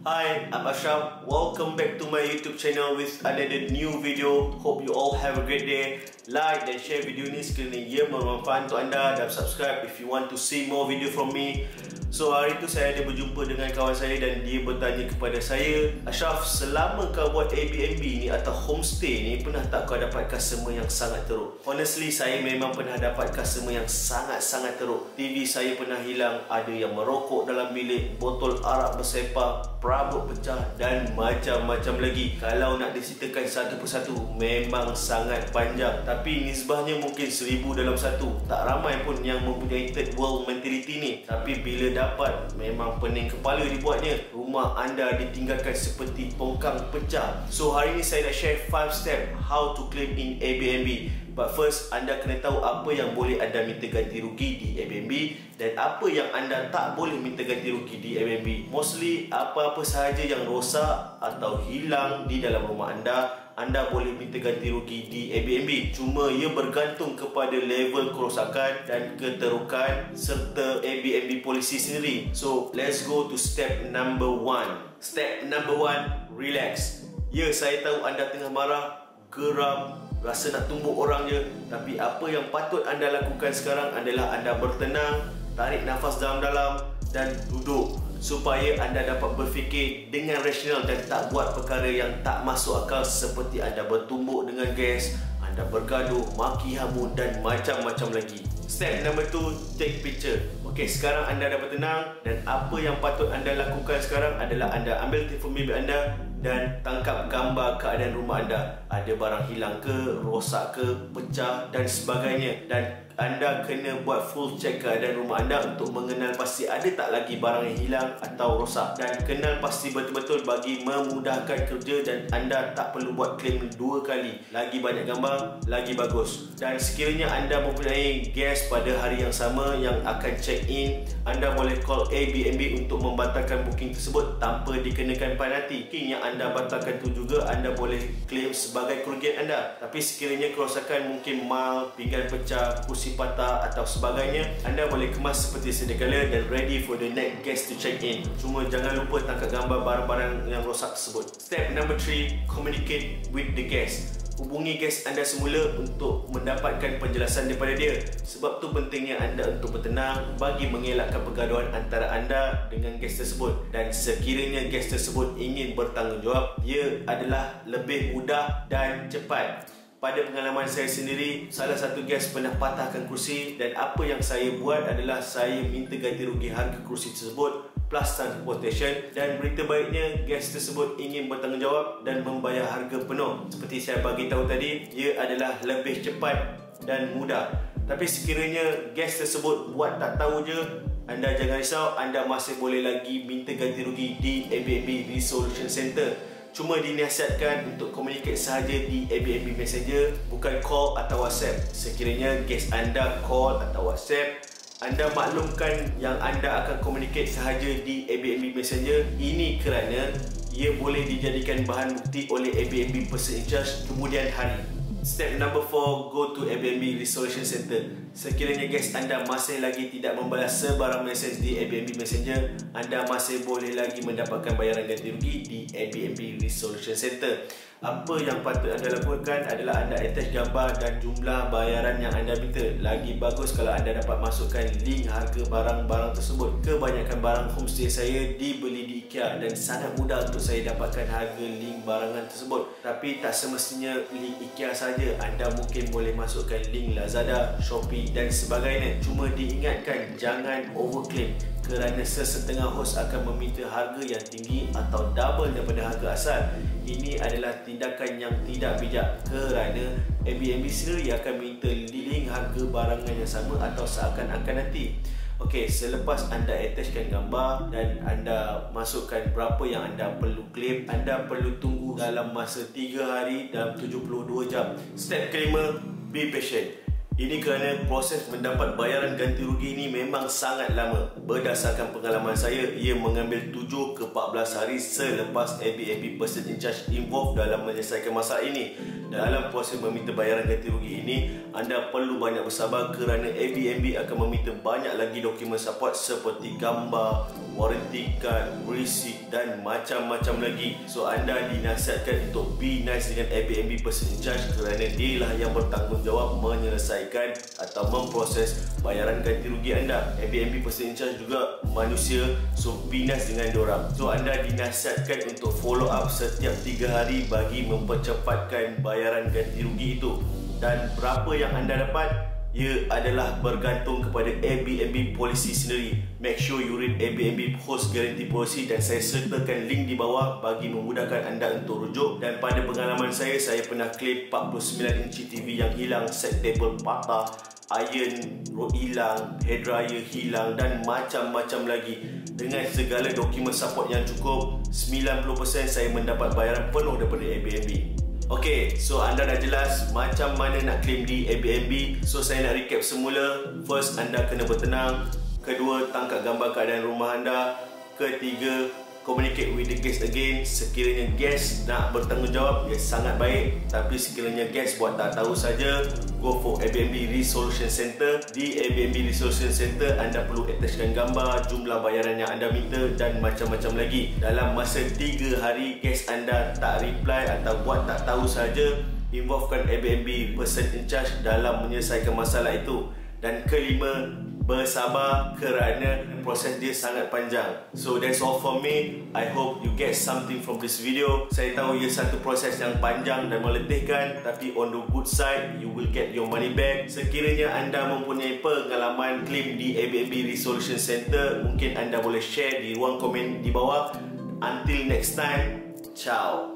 Hi, I'm Ashraf. Welcome back to my YouTube channel with another new video. Hope you all have a great day. Like dan share video ni sekiranya ia bermanfaat untuk anda, dan subscribe if you want to see more video from me. So hari tu saya ada berjumpa dengan kawan saya dan dia bertanya kepada saya, Ashraf, selama kau buat Airbnb ni atau homestay ni, pernah tak kau dapat customer yang sangat teruk? Honestly, saya memang pernah dapat customer yang sangat-sangat teruk. TV saya pernah hilang, ada yang merokok dalam bilik, botol arak bersepah, perabot pecah dan macam-macam lagi. Kalau nak diceritakan satu persatu memang sangat panjang, tapi nisbahnya mungkin 1000 dalam satu. Tak ramai pun yang mempunyai third world mentality ni, tapi bila dapat memang pening kepala dibuatnya. Rumah anda ditinggalkan seperti tongkang pecah. So hari ni saya nak share 5 step how to claim in Airbnb. But first, anda kena tahu apa yang boleh anda minta ganti rugi di Airbnb dan apa yang anda tak boleh minta ganti rugi di Airbnb. Mostly apa-apa sahaja yang rosak atau hilang di dalam rumah anda boleh minta ganti rugi di Airbnb. Cuma ia bergantung kepada level kerosakan dan keterukan serta Airbnb polisi sendiri. So let's go to step number 1. Step number 1, relax. Ya, saya tahu anda tengah marah, geram, rasa nak tumbuk orang je. Tapi apa yang patut anda lakukan sekarang adalah anda bertenang, tarik nafas dalam-dalam dan duduk, supaya anda dapat berfikir dengan rasional dan tak buat perkara yang tak masuk akal, seperti anda bertumbuk dengan gas, anda bergaduh, maki hamun dan macam-macam lagi. Step number 2, take picture. Okey, sekarang anda dah bertenang dan apa yang patut anda lakukan sekarang adalah anda ambil telefon bimbit anda dan tangkap gambar keadaan rumah anda. Ada barang hilang ke, rosak ke, pecah dan sebagainya. Dan anda kena buat full check keadaan rumah anda untuk mengenal pasti ada tak lagi barang yang hilang atau rosak. Dan kenal pasti betul-betul bagi memudahkan kerja dan anda tak perlu buat claim 2 kali. Lagi banyak gambar, lagi bagus. Dan sekiranya anda mempunyai guest pada hari yang sama yang akan check in, anda boleh call Airbnb untuk membatalkan booking tersebut tanpa dikenakan penalti. Booking yang anda batalkan tu juga anda boleh claim sebagai kerugian anda. Tapi sekiranya kerosakan mungkin mal, pinggan pecah, kursi patah atau sebagainya, anda boleh kemas seperti sedia kala dan ready for the next guest to check in. Cuma jangan lupa tangkap gambar barang-barang yang rosak tersebut. Step number 3, communicate with the guest. Hubungi guest anda semula untuk mendapatkan penjelasan daripada dia. Sebab tu pentingnya anda untuk bertenang bagi mengelakkan pergaduhan antara anda dengan guest tersebut. Dan sekiranya guest tersebut ingin bertanggungjawab, ia adalah lebih mudah dan cepat. Pada pengalaman saya sendiri, salah satu guest pernah patahkan kerusi dan apa yang saya buat adalah saya minta ganti rugi harga kerusi tersebut plus transportation, dan berita baiknya guest tersebut ingin bertanggungjawab dan membayar harga penuh. Seperti saya bagi tahu tadi, ia adalah lebih cepat dan mudah. Tapi sekiranya guest tersebut buat tak tahu je, anda jangan risau, anda masih boleh lagi minta ganti rugi di Airbnb Resolution Center. Cuma dinasihatkan untuk communicate sahaja di Airbnb Messenger, bukan call atau WhatsApp. Sekiranya guest anda call atau WhatsApp, anda maklumkan yang anda akan communicate sahaja di Airbnb Messenger. Ini kerana ia boleh dijadikan bahan bukti oleh Airbnb person in charge kemudian hari. Step number 4, go to Airbnb Resolution Center. Sekiranya guest anda masih lagi tidak membalas sebarang message di Airbnb Messenger, anda masih boleh lagi mendapatkan bayaran ganti rugi di Airbnb Resolution Center. Apa yang patut anda lakukan adalah anda attach gambar dan jumlah bayaran yang anda minta. Lagi bagus kalau anda dapat masukkan link harga barang-barang tersebut. Kebanyakan barang homestay saya dibeli di IKEA dan sangat mudah untuk saya dapatkan harga link barangan tersebut. Tapi tak semestinya link IKEA saja, anda mungkin boleh masukkan link Lazada, Shopee dan sebagainya. Cuma diingatkan jangan overclaim, kerana sesetengah host akan meminta harga yang tinggi atau double daripada harga asal. Ini adalah tindakan yang tidak bijak, kerana Airbnb sendiri akan minta link harga barangan yang sama atau seakan-akan nanti. Okey, selepas anda attachkan gambar dan anda masukkan berapa yang anda perlu claim, anda perlu tunggu dalam masa 3 hari dalam 72 jam. Step kelima, be patient. Ini kerana proses mendapat bayaran ganti rugi ini memang sangat lama. Berdasarkan pengalaman saya, ia mengambil 7 ke 14 hari selepas Airbnb person in charge involved dalam menyelesaikan masalah ini. Dalam proses meminta bayaran ganti rugi ini, anda perlu banyak bersabar kerana Airbnb akan meminta banyak lagi dokumen support seperti gambar, warranty card, receipt dan macam-macam lagi. So anda dinasihatkan untuk be nice dengan Airbnb person in charge kerana dia lah yang bertanggungjawab menyelesaikan atau memproses bayaran ganti rugi anda. Airbnb person in charge juga manusia, so be nice dengan diorang. So anda dinasihatkan untuk follow up setiap 3 hari bagi mempercepatkan bayaran ganti rugi itu. Dan berapa yang anda dapat, ia adalah bergantung kepada Airbnb policy sendiri. Make sure you read Airbnb host guarantee policy dan saya sertakan link di bawah bagi memudahkan anda untuk rujuk. Dan pada pengalaman saya pernah claim 49 inci TV yang hilang, set table patah, iron hilang, hair dryer hilang dan macam-macam lagi. Dengan segala dokumen support yang cukup, 90% saya mendapat bayaran penuh daripada Airbnb. Okay, so anda dah jelas macam mana nak claim di Airbnb. So saya nak recap semula. First, anda kena bertenang. Kedua, tangkap gambar keadaan rumah anda. Ketiga, communicate with the guest again. Sekiranya guest nak bertanggungjawab, ia sangat baik. Tapi sekiranya guest buat tak tahu saja, go for Airbnb Resolution Center. Di Airbnb Resolution Center, anda perlu attachkan gambar, jumlah bayaran yang anda minta dan macam-macam lagi. Dalam masa 3 hari guest anda tak reply atau buat tak tahu saja, involvekan Airbnb person in charge dalam menyelesaikan masalah itu. Dan kelima, bersabar kerana proses dia sangat panjang. So that's all for me. I hope you get something from this video. Saya tahu ia satu proses yang panjang dan meletihkan, tapi on the good side, you will get your money back. Sekiranya anda mempunyai pengalaman claim di Airbnb Resolution Center, mungkin anda boleh share di ruang komen di bawah. Until next time, ciao.